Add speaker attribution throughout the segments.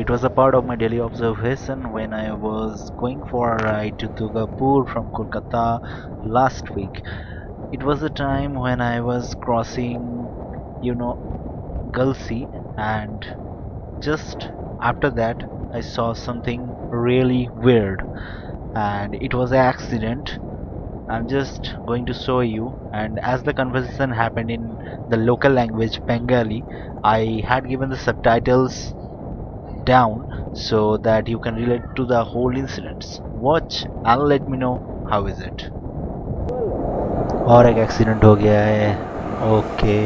Speaker 1: It was a part of my daily observation when I was going for a ride to Durgapur from Kolkata last week. It was the time when I was crossing, Gulsi, and just after that, I saw something really weird, and it was an accident. I'm just going to show you, and as the conversation happened in the local language Bengali, I had given the subtitles down so that you can relate to the whole incidents. Watch and let me know how is it. और एक accident हो गया है. Okay.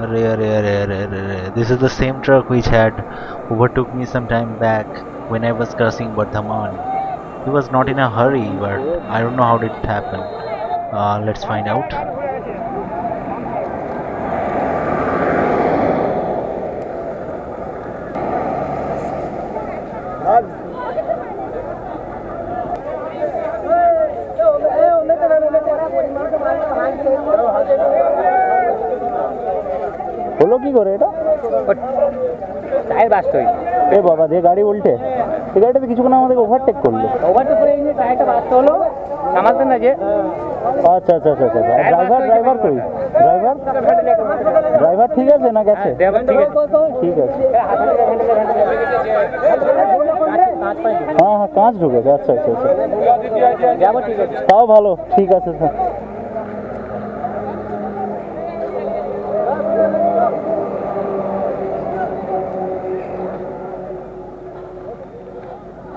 Speaker 1: अरे अरे अरे अरे अरे अरे. This is the same truck which had overtook me some time back when I was crossing Bardhaman. He was not in a hurry, but I don't know how did it happen. Let's find out.
Speaker 2: হলো কি করে এটা? Tyre burst হয়েছে। এ বাবা, যে গাড়ি উল্টে, এই গাড়িটা তো কিছুক্ষণ আমাদেরকে ওভারটেক করলো। ওভারটেক করে এই যে টায়ারটা বাস্ট হলো, সামালতেন না যে। আচ্ছা আচ্ছা আচ্ছা আচ্ছা। ড্রাইভার কই? ড্রাইভার ঠিক আছে না গেছে? ড্রাইভার ঠিক আছে। ঠিক আছে। হ্যাঁ হ্যাঁ, কাঁচ ঢুকেছে। আচ্ছা আচ্ছা আচ্ছা। ড্রাইভার ঠিক আছে। তাও ভালো, ঠিক আছে sir.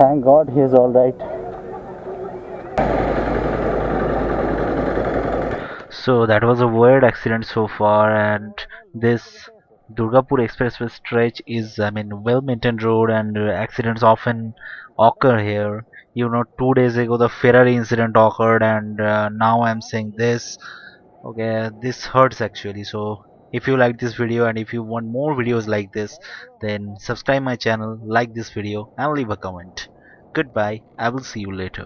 Speaker 2: Thank God he is all right.
Speaker 1: So that was a weird accident so far, and this Durgapur Expressway stretch is, I mean, well-maintained road, and accidents often occur here. 2 days ago the Ferrari incident occurred, and now I'm saying this. Okay, this hurts actually. So if you like this video and if you want more videos like this, then subscribe my channel, like this video, and leave a comment. Goodbye. I will see you later.